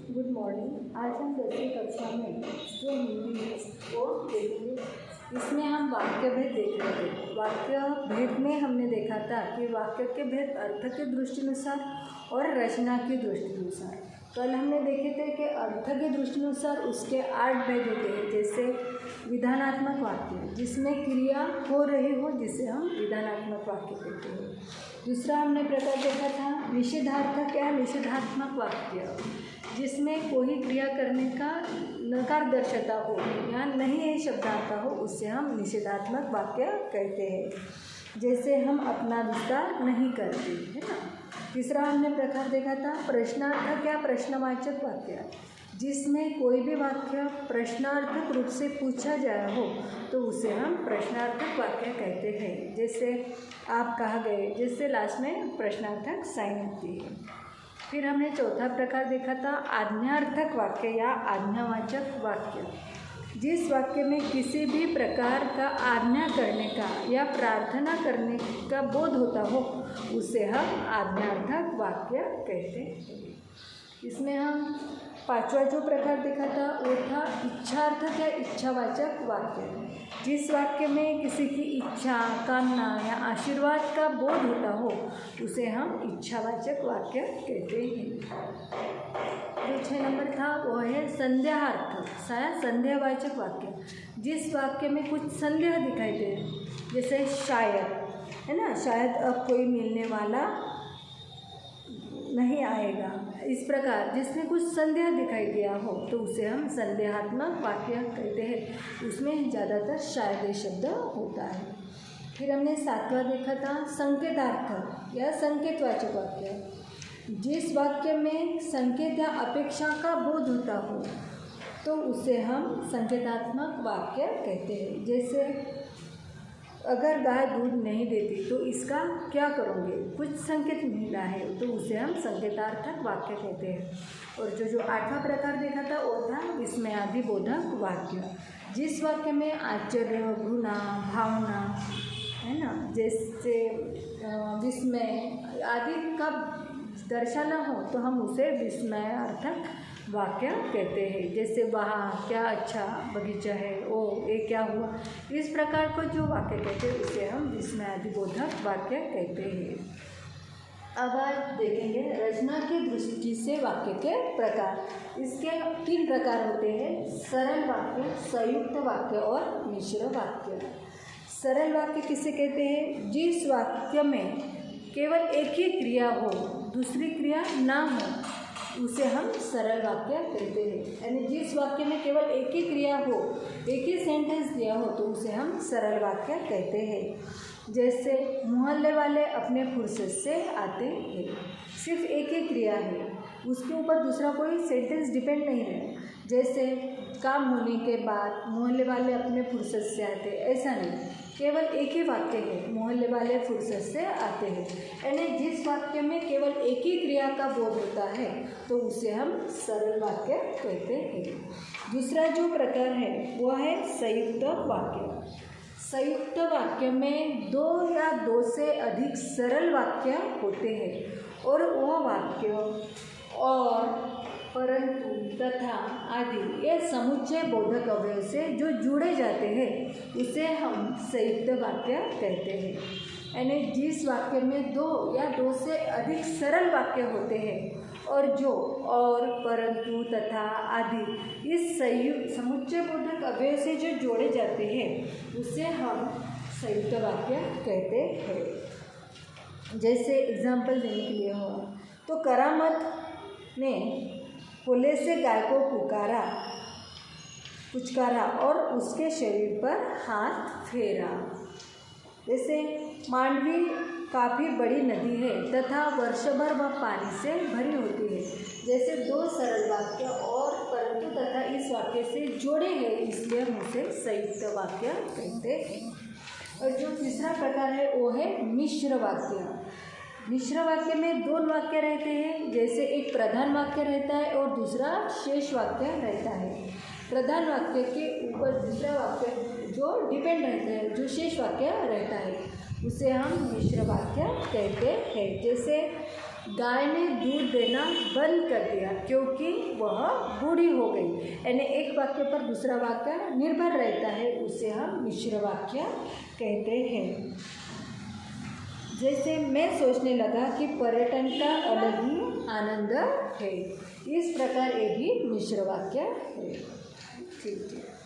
Good morning. आज हम 10वीं कक्षा में जो हिंदी है वो देखेंगे। इसमें हम वाक्य भेद देख रहे थे। वाक्य भेद में हमने देखा था कि वाक्य के भेद अर्थ के दृष्टिनुसार और रचना की दृष्टिनुसार। कल हमने देखे थे कि अर्थ के दृष्टिनुसार उसके 8 भेद होते हैं। जैसे विधानात्मक वाक्य जिसमें क्रिया हो रही हो, जिसे हम विधानात्मक वाक्य कहते हैं। दूसरा हमने प्रकार देखा था निषेधार्थक या निषेधात्मक वाक्य, जिसमें कोई क्रिया करने का नकार दर्शाता हो या नहीं है शब्द आता हो, उससे हम निषेधात्मक वाक्य कहते हैं। जैसे हम अपना विस्तार नहीं करते, है ना। तीसरा हमने प्रकार देखा था प्रश्नार्थक या प्रश्नवाचक वाक्य, जिसमें कोई भी वाक्य प्रश्नार्थक रूप से पूछा जाया हो तो उसे हम प्रश्नार्थक वाक्य कहते हैं। जैसे आप कहाँ गए, जिससे लास्ट में प्रश्नार्थक साइन होती है। फिर हमने चौथा प्रकार देखा था आज्ञार्थक वाक्य या आज्ञावाचक वाक्य, जिस वाक्य में किसी भी प्रकार का आज्ञा करने का या प्रार्थना करने का बोध होता हो उसे हम आज्ञार्थक वाक्य कहते हैं। इसमें हम पांचवा जो प्रकार देखा था वो था इच्छार्थक या इच्छावाचक वाक्य, जिस वाक्य में किसी की इच्छा, कामना या आशीर्वाद का बोध होता हो उसे हम इच्छावाचक वाक्य कहते हैं। जो 6 नंबर था वो है संदेहार्थक या संदेहवाचक वाक्य, जिस वाक्य में कुछ संदेह दिखाई दे, जैसे शायद, है ना, शायद अब कोई मिलने वाला नहीं आएगा। इस प्रकार जिसमें कुछ संदेह दिखाई दिया हो तो उसे हम संदेहात्मक वाक्य कहते हैं। उसमें ज़्यादातर शायद शब्द होता है। फिर हमने 7वां देखा था संकेतार्थक या संकेतवाचक वाक्य, जिस वाक्य में संकेत या अपेक्षा का बोध होता हो तो उसे हम संकेतात्मक वाक्य कहते हैं। जैसे अगर गाय दूध नहीं देती तो इसका क्या करोगे, कुछ संकेत मिला है तो उसे हम संकेतार्थक वाक्य कहते हैं। और जो 8वां प्रकार देखा था वो था विस्मयादिबोधक वाक्य, जिस वाक्य में आश्चर्य, घृणा, भावना, है ना, जैसे विस्मय आदि का दर्शाना हो तो हम उसे विस्मयार्थक वाक्य कहते हैं। जैसे वहाँ क्या अच्छा बगीचा है, ओ ये क्या हुआ, इस प्रकार को जो वाक्य कहते हैं उसे हम विस्मयादिबोधक वाक्य कहते हैं। अब आज देखेंगे रचना की दृष्टि से वाक्य के प्रकार। इसके 3 प्रकार होते हैं, सरल वाक्य, संयुक्त वाक्य और मिश्र वाक्य। सरल वाक्य किसे कहते हैं, जिस वाक्य में केवल एक ही क्रिया हो, दूसरी क्रिया ना हो उसे हम सरल वाक्य कहते हैं। यानी जिस वाक्य में केवल एक ही क्रिया हो, एक ही सेंटेंस दिया हो तो उसे हम सरल वाक्य कहते हैं। जैसे मोहल्ले वाले अपने फुर्सत से आते हैं, सिर्फ एक ही क्रिया है, उसके ऊपर दूसरा कोई सेंटेंस डिपेंड नहीं है। जैसे काम होने के बाद मोहल्ले वाले अपने फुर्सत से आते, ऐसा नहीं, केवल एक ही वाक्य है, मोहल्ले वाले फुर्सत से आते हैं। यानी जिस वाक्य में केवल एक ही क्रिया का बोध होता है तो उसे हम सरल वाक्य कहते हैं। दूसरा जो प्रकार है वो है संयुक्त वाक्य। संयुक्त वाक्य में 2 या 2 से अधिक सरल वाक्य होते हैं और वह वाक्य और, परंतु, तथा आदि ये समुच्चय बोधक अवयव से जो जुड़े जाते हैं उसे हम संयुक्त वाक्य कहते हैं। यानी जिस वाक्य में 2 या 2 से अधिक सरल वाक्य होते हैं और जो और, परंतु, तथा आदि इस समुच्चय बोधक अवयव से जो जोड़े जाते हैं उसे हम संयुक्त वाक्य कहते हैं। जैसे एग्जाम्पल देने के लिए हो तो करामत ने कोले से गाय को पुचकारा और उसके शरीर पर हाथ फेरा। जैसे मांडवी काफ़ी बड़ी नदी है तथा वर्षभर वह पानी से भरी होती है। जैसे 2 सरल वाक्य और, परंतु, तथा इस वाक्य से जोड़े हैं, इसलिए हम उसे संयुक्त वाक्य कहते हैं। और जो तीसरा प्रकार है वो है मिश्र वाक्य। मिश्र वाक्य में 2 वाक्य रहते हैं, जैसे एक प्रधान वाक्य रहता है और दूसरा शेष वाक्य रहता है। प्रधान वाक्य के ऊपर दूसरा वाक्य जो डिपेंड रहता है, जो शेष वाक्य रहता है, उसे हम मिश्र वाक्य कहते हैं। जैसे गाय ने दूध देना बंद कर दिया क्योंकि वह बूढ़ी हो गई। यानी एक वाक्य पर दूसरा वाक्य निर्भर रहता है, उसे हम मिश्र वाक्य कहते हैं। जैसे मैं सोचने लगा कि पर्यटन का अलग ही आनंद है, इस प्रकार ये भी मिश्र वाक्य है। ठीक है।